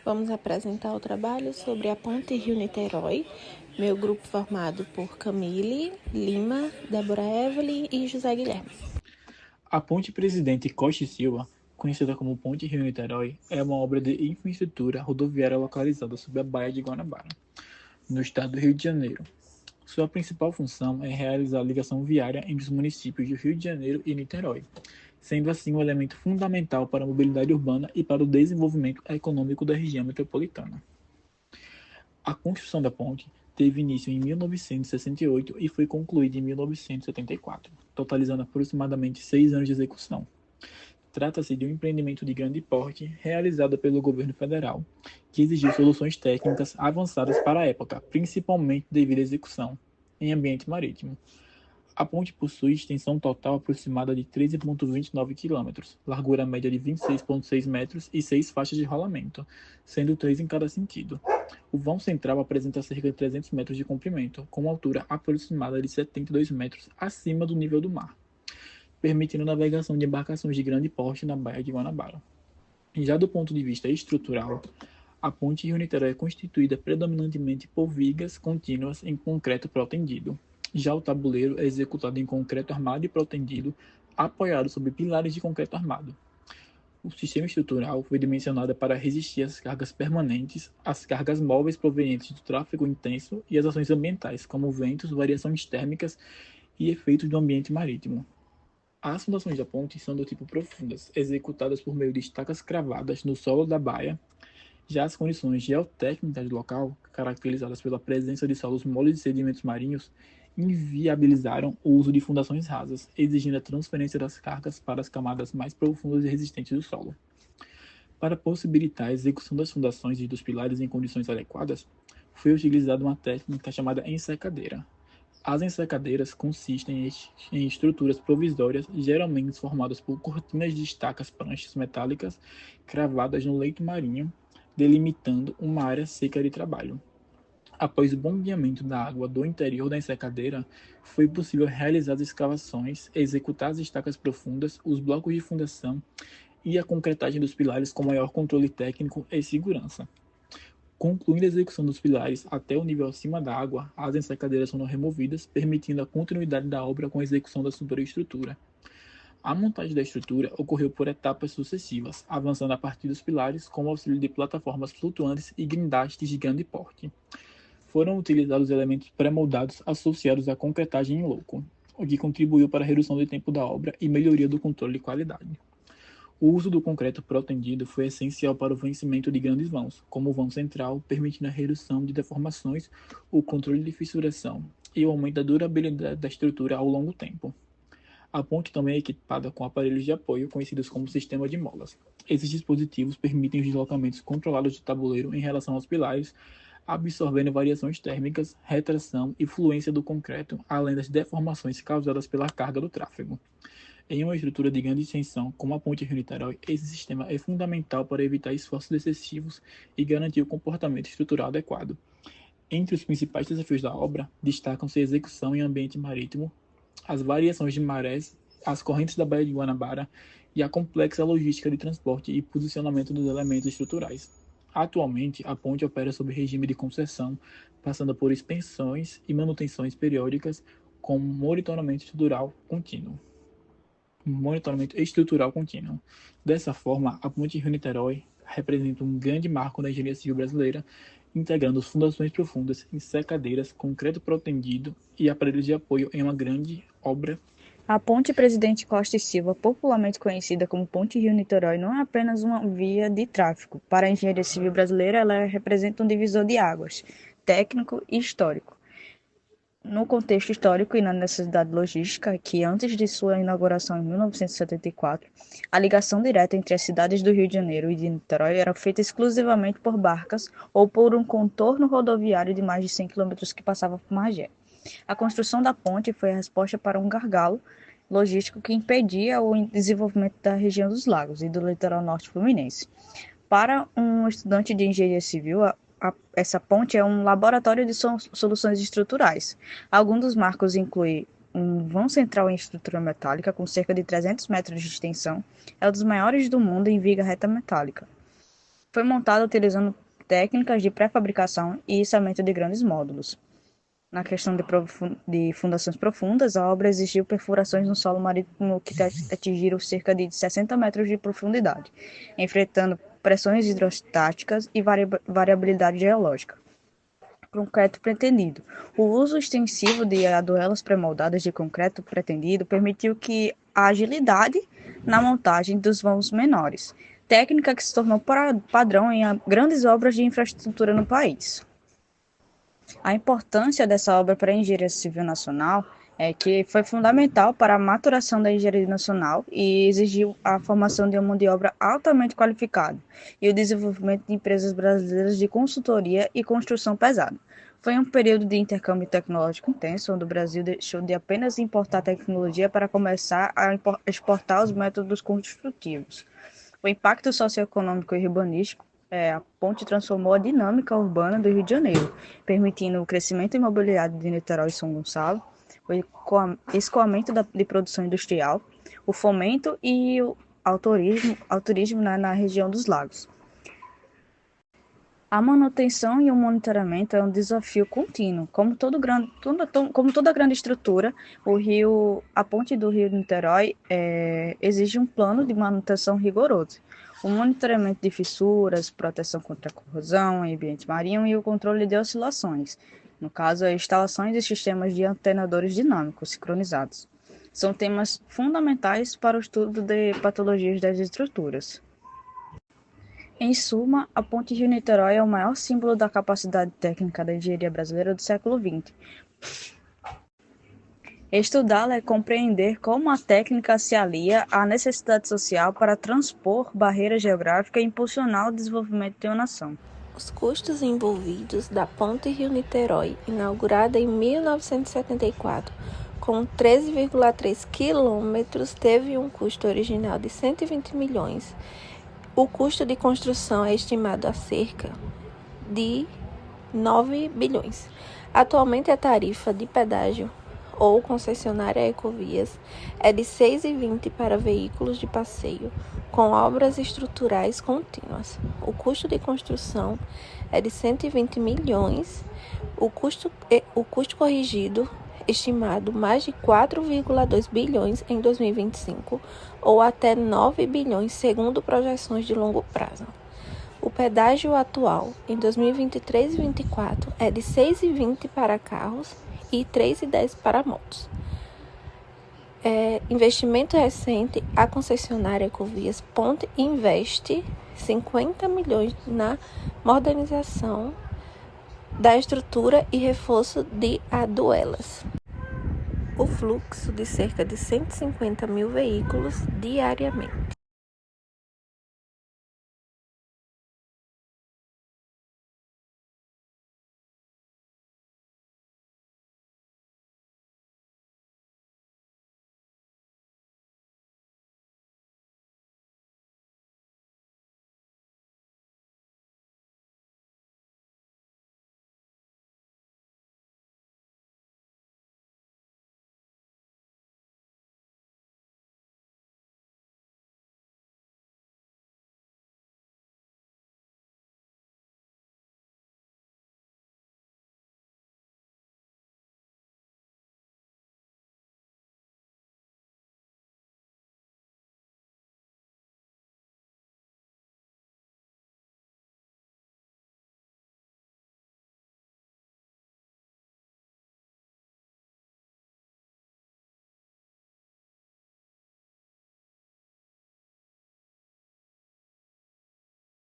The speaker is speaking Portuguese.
Vamos apresentar o trabalho sobre a Ponte Rio-Niterói. Meu grupo formado por Camille, Lima, Débora Evelyn e José Guilherme. A Ponte Presidente Costa e Silva, conhecida como Ponte Rio-Niterói, é uma obra de infraestrutura rodoviária localizada sob a Baía de Guanabara, no estado do Rio de Janeiro. Sua principal função é realizar a ligação viária entre os municípios de Rio de Janeiro e Niterói, sendo assim um elemento fundamental para a mobilidade urbana e para o desenvolvimento econômico da região metropolitana. A construção da ponte teve início em 1968 e foi concluída em 1974, totalizando aproximadamente 6 anos de execução. Trata-se de um empreendimento de grande porte realizado pelo governo federal, que exigiu soluções técnicas avançadas para a época, principalmente devido à execução em ambiente marítimo. A ponte possui extensão total aproximada de 13,29 km, largura média de 26,6 metros e 6 faixas de rolamento, sendo 3 em cada sentido. O vão central apresenta cerca de 300 metros de comprimento, com uma altura aproximada de 72 metros acima do nível do mar, permitindo navegação de embarcações de grande porte na Baía de Guanabara. Já do ponto de vista estrutural, a ponte Rio-Niterói é constituída predominantemente por vigas contínuas em concreto protendido. Já o tabuleiro é executado em concreto armado e protendido, apoiado sobre pilares de concreto armado. O sistema estrutural foi dimensionado para resistir às cargas permanentes, às cargas móveis provenientes do tráfego intenso e às ações ambientais, como ventos, variações térmicas e efeitos do ambiente marítimo. As fundações da ponte são do tipo profundas, executadas por meio de estacas cravadas no solo da baía. Já as condições geotécnicas do local, caracterizadas pela presença de solos moles e sedimentos marinhos, inviabilizaram o uso de fundações rasas, exigindo a transferência das cargas para as camadas mais profundas e resistentes do solo. Para possibilitar a execução das fundações e dos pilares em condições adequadas, foi utilizada uma técnica chamada ensecadeira. As ensacadeiras consistem em estruturas provisórias, geralmente formadas por cortinas de estacas pranchas metálicas cravadas no leito marinho, delimitando uma área seca de trabalho. Após o bombeamento da água do interior da ensacadeira, foi possível realizar as escavações, executar as estacas profundas, os blocos de fundação e a concretagem dos pilares com maior controle técnico e segurança. Concluindo a execução dos pilares até o nível acima da água, as ensacadeiras foram removidas, permitindo a continuidade da obra com a execução da superestrutura. A montagem da estrutura ocorreu por etapas sucessivas, avançando a partir dos pilares com o auxílio de plataformas flutuantes e guindastes de grande porte. Foram utilizados elementos pré-moldados associados à concretagem em loco, o que contribuiu para a redução do tempo da obra e melhoria do controle de qualidade. O uso do concreto protendido foi essencial para o vencimento de grandes vãos, como o vão central, permitindo a redução de deformações, o controle de fissuração e o aumento da durabilidade da estrutura ao longo tempo. A ponte também é equipada com aparelhos de apoio, conhecidos como sistema de molas. Esses dispositivos permitem os deslocamentos controlados do tabuleiro em relação aos pilares, absorvendo variações térmicas, retração e fluência do concreto, além das deformações causadas pela carga do tráfego. Em uma estrutura de grande extensão, como a ponte Rio-Niterói, esse sistema é fundamental para evitar esforços excessivos e garantir o comportamento estrutural adequado. Entre os principais desafios da obra, destacam-se a execução em ambiente marítimo, as variações de marés, as correntes da Baía de Guanabara e a complexa logística de transporte e posicionamento dos elementos estruturais. Atualmente, a ponte opera sob regime de concessão, passando por inspeções e manutenções periódicas com monitoramento estrutural contínuo. Dessa forma, a ponte Rio-Niterói representa um grande marco da engenharia civil brasileira, integrando fundações profundas, ensacadeiras, concreto protendido e aparelhos de apoio em uma grande obra. A Ponte Presidente Costa e Silva, popularmente conhecida como Ponte Rio-Niterói, não é apenas uma via de tráfego. Para a engenharia civil brasileira, ela representa um divisor de águas, técnico e histórico. No contexto histórico e na necessidade logística, que antes de sua inauguração em 1974, a ligação direta entre as cidades do Rio de Janeiro e de Niterói era feita exclusivamente por barcas ou por um contorno rodoviário de mais de 100 km que passava por Magé. A construção da ponte foi a resposta para um gargalo logístico que impedia o desenvolvimento da região dos lagos e do litoral norte fluminense. Para um estudante de engenharia civil, essa ponte é um laboratório de soluções estruturais. Alguns dos marcos incluem um vão central em estrutura metálica com cerca de 300 metros de extensão, é um dos maiores do mundo em viga reta metálica. foi montada utilizando técnicas de pré-fabricação e içamento de grandes módulos. Na questão de fundações profundas, a obra exigiu perfurações no solo marítimo que atingiram cerca de 60 metros de profundidade, enfrentando pressões hidrostáticas e variabilidade geológica. Concreto pretendido. O uso extensivo de aduelas pré-moldadas de concreto pretendido permitiu que a agilidade na montagem dos vãos menores, técnica que se tornou padrão em grandes obras de infraestrutura no país. A importância dessa obra para a engenharia civil nacional é que foi fundamental para a maturação da engenharia nacional e exigiu a formação de uma mão de obra altamente qualificada e o desenvolvimento de empresas brasileiras de consultoria e construção pesada. Foi um período de intercâmbio tecnológico intenso, onde o Brasil deixou de apenas importar tecnologia para começar a exportar os métodos construtivos. O impacto socioeconômico e urbanístico a ponte transformou a dinâmica urbana do Rio de Janeiro, permitindo o crescimento imobiliário de Niterói e São Gonçalo, o escoamento de produção industrial, o fomento e ao turismo na região dos lagos. A manutenção e o monitoramento é um desafio contínuo. Como toda grande estrutura, a ponte do Rio de Niterói exige um plano de manutenção rigoroso. O monitoramento de fissuras, proteção contra a corrosão em ambiente marinho e o controle de oscilações, no caso, as instalações de sistemas de antenadores dinâmicos sincronizados. São temas fundamentais para o estudo de patologias das estruturas. Em suma, a ponte Rio-Niterói é o maior símbolo da capacidade técnica da engenharia brasileira do século XX. Estudá-la é compreender como a técnica se alia à necessidade social para transpor barreiras geográficas e impulsionar o desenvolvimento de uma nação. Os custos envolvidos da ponte Rio-Niterói, inaugurada em 1974, com 13,3 quilômetros, teve um custo original de 120 milhões. O custo de construção é estimado a cerca de 9 bilhões. Atualmente, a tarifa de pedágio ou concessionária Ecovias é de R$ 6,20 para veículos de passeio, com obras estruturais contínuas. O custo de construção é de 120 milhões. O custo corrigido estimado mais de 4,2 bilhões em 2025 ou até 9 bilhões segundo projeções de longo prazo. O pedágio atual em 2023 e 2024 é de R$ 6,20 para carros e R$ 3,10 para motos. Investimento recente, a concessionária Ecovias Ponte investe 50 milhões na modernização da estrutura e reforço de aduelas. O fluxo de cerca de 150 mil veículos diariamente.